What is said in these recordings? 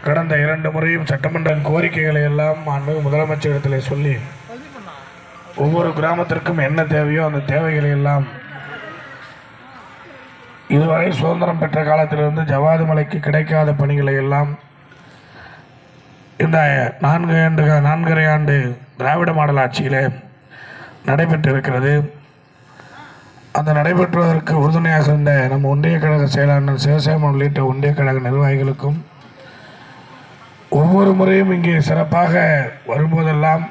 கடந்த 2 முறையும் சட்டமன்ற கோரிக்கைகளை எல்லாம் முதலமைச்சரிடத்தில் சொல்லி ஒவ்வொரு கிராமத்திற்கும் என்ன தேவையோ அந்த தேவைகளை எல்லாம் இதுவரை சுதந்திரம் பெற்ற காலத்திலிருந்து ஜவாது மலைக்கு கிடைக்காத பணிகளை எல்லாம் இந்த 4.5 ஆண்டு திராவிட மாடல் ஆட்சியிலே நடைபெற்றிருக்கிறது. அந்த நடைபெற்றுவதற்கு உறுதுணையாக இருந்த நம்ம ஒன்றிய கழக செயலாளர் சிவசேமன் உள்ளிட்ட ஒன்றிய கழக நிர்வாகிகளுக்கும் ஒவ்வொரு முறையும் இங்கே சிறப்பாக வரும்போதெல்லாம்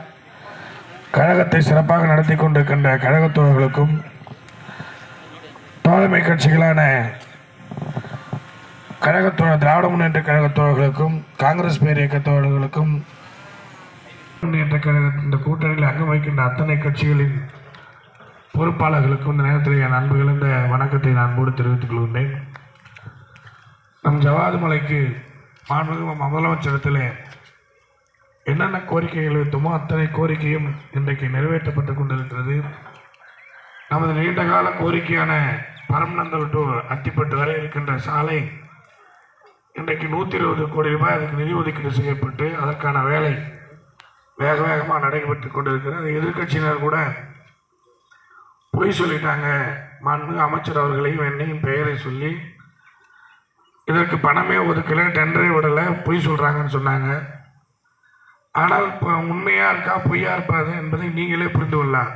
கழகத்தை சிறப்பாக நடத்தி கொண்டிருக்கின்ற கழகத் தோழர்களுக்கும் தோழமை கட்சிகளான கழகத்தோழர் திராவிட முன்னேற்ற கழகத் தோழர்களுக்கும் காங்கிரஸ் பேர் இயக்க தோழர்களுக்கும் முன்னேற்ற கழகத்தின் இந்த கூட்டணியில் அங்கம் வைக்கின்ற அத்தனை கட்சிகளின் பொறுப்பாளர்களுக்கும் இந்த நேரத்தில் என் அன்புகள் இந்த வணக்கத்தை நான் அன்போடு தெரிவித்துக் கொள்கின்றேன். நம் ஜவாது மலைக்கு மாண்புமிகு முதலமைச்சரிடத்தில் என்னென்ன கோரிக்கைகள் வைத்தோமோ அத்தனை கோரிக்கையும் இன்றைக்கு நிறைவேற்றப்பட்டு கொண்டிருக்கிறது. நமது நீண்டகால கோரிக்கையான பரமநந்தல் டு அத்திப்பட்டு வரை இருக்கின்ற சாலை இன்றைக்கு 120 கோடி ரூபாய் அதுக்கு நிதி ஒதுக்கீடு செய்யப்பட்டு அதற்கான வேலை வேகமாக நடைபெற்று கொண்டிருக்கிறது. எதிர்கட்சியினர் கூட பொய் சொல்லிட்டாங்க. மாண்புமிகு அமைச்சர் அவர்களையும் என்னையும் பெயரை சொல்லி இதற்கு பணமே ஒதுக்கலை, டெண்டரே விடலை, பொய் சொல்கிறாங்கன்னு சொன்னாங்க. ஆனால் இப்போ உண்மையாக இருக்கா பொய்யா இருப்பாது என்பதை நீங்களே புரிந்து கொள்ளலாம்.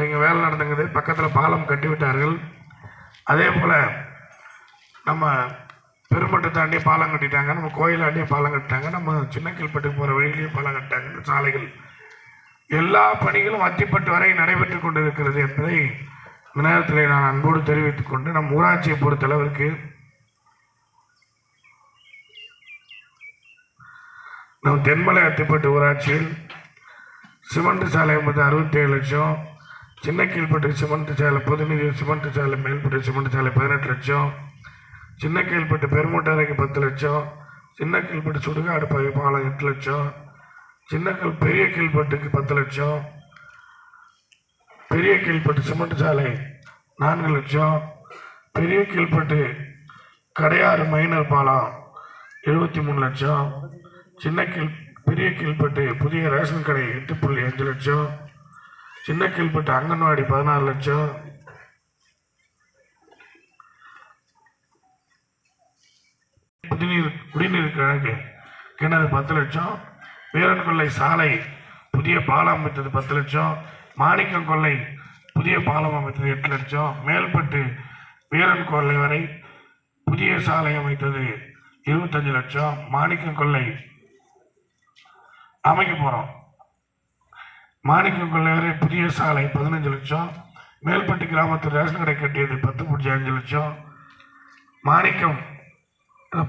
இங்கே வேலை நடந்துங்குது, பக்கத்தில் பாலம் கட்டிவிட்டார்கள். அதே போல் நம்ம பெருமட்டை தாண்டி பாலம் கட்டிட்டாங்க, நம்ம கோயிலாண்டியே பாலம் கட்டிட்டாங்க, நம்ம சின்ன கீழ்பட்டுக்கு போகிற வழியிலேயே பாலம் கட்டிட்டாங்க. இந்த சாலைகள் எல்லா பணிகளும் அத்திப்பட்டு வரை நடைபெற்று கொண்டிருக்கிறது என்பதை இந்த நேரத்தில் நான் அன்போடு தெரிவித்துக் கொண்டு நம் ஊராட்சியை பொறுத்தளவிற்கு நம் தென்மலை அத்திப்பட்டு ஊராட்சியில் சிமெண்ட் சாலை என்பது 67 லட்சம், சின்ன கீழ்பட்டு சிமெண்ட் சாலை பொதுநிதி சிமெண்ட் சாலை மேல்பட்டு சிமெண்ட் சாலை 18 லட்சம், சின்ன கீழ்பட்டு பெருமூட்டரைக்கு 10 லட்சம், சின்ன கீழ்பட்டு சுடுகாடு பாலம் 8 லட்சம், பெரிய கீழ்பட்டுக்கு 10 லட்சம், பெரிய கீழ்பட்டு சிமெண்ட் சாலை 4 லட்சம், பெரிய கீழ்பட்டு கடையாறு மைனர் பாலம் 73 லட்சம், பெரிய கீழ்பட்டு புதிய ரேஷன் கடை 8.5 லட்சம், சின்ன கீழ்பட்டு அங்கன்வாடி 16 லட்சம், குடிநீர் கிணறு 10 லட்சம், வீரன் கொள்ளை சாலை புதிய பாலம் அமைத்தது 10 லட்சம், மாணிக்கம் கொள்ளை புதிய பாலம் அமைத்தது 8 லட்சம், மேல்பட்டு வீரன் கொள்ளை வரை புதிய சாலை அமைத்தது 25 லட்சம், மாணிக்கம் கொள்ளை அமைக்க போகிறோம், மாணிக்கம் கொள்ளை வரை புதிய சாலை 15 லட்சம், மேல்பட்டு கிராமத்தில் ரேஷன் கடை கட்டியது 10.5 லட்சம், மாணிக்கம்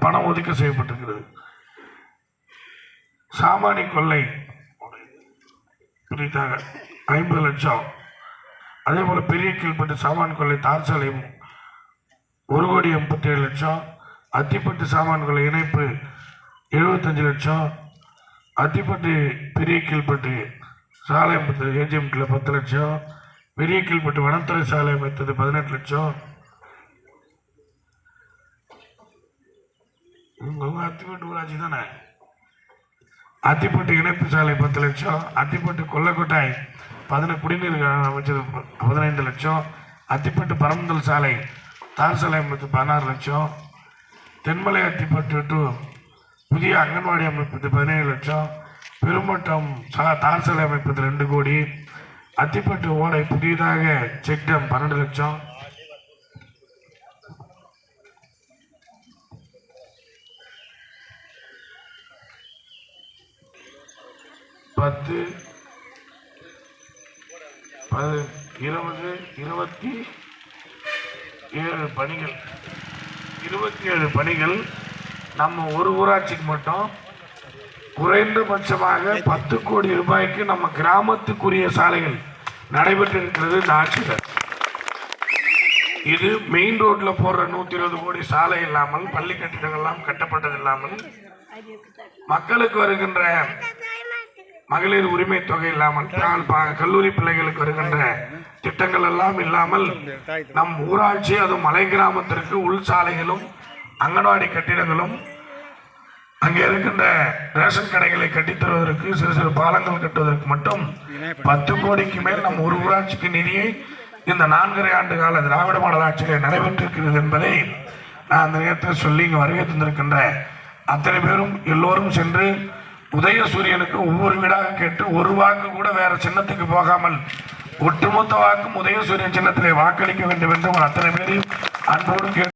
பணம் ஒதுக்க செய்யப்பட்டிருக்கிறது. சாமானி கொள்ளை புதிதாக 50 லட்சம், அதே போல பெரிய கீழ்பட்டு சாமான் கொள்ளை தார் சாலை 1,87 லட்சம், அத்திப்பட்டு சாமான் கொள்ளை இணைப்பு 75 லட்சம், அத்திப்பட்டு பெரிய கீழ்பட்டு சாலை அமைத்தது ஏஜிஎம்கில் 10 லட்சம், பெரிய கீழ்பட்டு வனத்துறை சாலை அமைத்தது 18 லட்சம், அத்திப்பட்டு ஊராட்சி தானே, அத்திப்பட்டு இணைப்பு சாலை 10 லட்சம், அத்திப்பட்டு கொல்லக்கோட்டாய் குடிநீர் அமைச்சது 15 லட்சம், அத்திப்பட்டு பரமந்தல் சாலை தார் சாலை அமைப்பது 16 லட்சம், தென்மலை அத்திப்பட்டு டு புதிய அங்கன்வாடி அமைப்பது 17 லட்சம், பெருமட்டம் தார் சாலை அமைப்பது 2 கோடி, அத்திப்பட்டு ஓடை புதியதாக செக் டேம் 12 லட்சம், பத்து 20 27 பணிகள் 27 பணிகள் நம்ம ஒரு ஊராட்சிக்கு மட்டும் குறைந்தபட்சமாக 10 கோடி ரூபாய்க்கு நம்ம கிராமத்துக்குரிய சாலைகள் நடைபெற்று இருக்கிறது இந்த ஆட்சியில். இது மெயின் ரோட்ல போடுற 120 கோடி சாலை இல்லாமல், பள்ளி கட்டிடங்கள்லாம் கட்டப்பட்டது இல்லாமல், மக்களுக்கு வருகின்ற மகளிர் உரிமை தொகை இல்லாமல், கல்லூரி பிள்ளைகளுக்கு வருகின்ற திட்டங்கள் எல்லாம் இல்லாமல் நம் ஊராட்சி அது மலை கிராமத்திற்கு உள் சாலைகளும் அங்கன்வாடி கட்டிடங்களும் அங்கே இருக்கின்ற ரேஷன் கடைகளை கட்டித்தருவதற்கு சிறு சிறு பாலங்கள் கட்டுவதற்கு மட்டும் 10 கோடிக்கு மேல் நம் ஒரு ஊராட்சிக்கு நிதியை இந்த 4.5 ஆண்டு கால திராவிட மாடல் ஆட்சியில் நடைபெற்றிருக்கிறது என்பதை நான் அந்த நேரத்தில் சொல்லி இங்கே வருகை தந்திருக்கின்ற அத்தனை பேரும் எல்லோரும் சென்று உதயசூரியனுக்கு ஒவ்வொரு வீடாக கேட்டு ஒரு வாக்கு கூட வேற சின்னத்துக்கு போகாமல் ஒட்டுமொத்த வாக்கும் உதயசூரியன் சின்னத்திலே வாக்களிக்க வேண்டும் என்று அத்தனை பேரையும் அன்போடு கேட்டு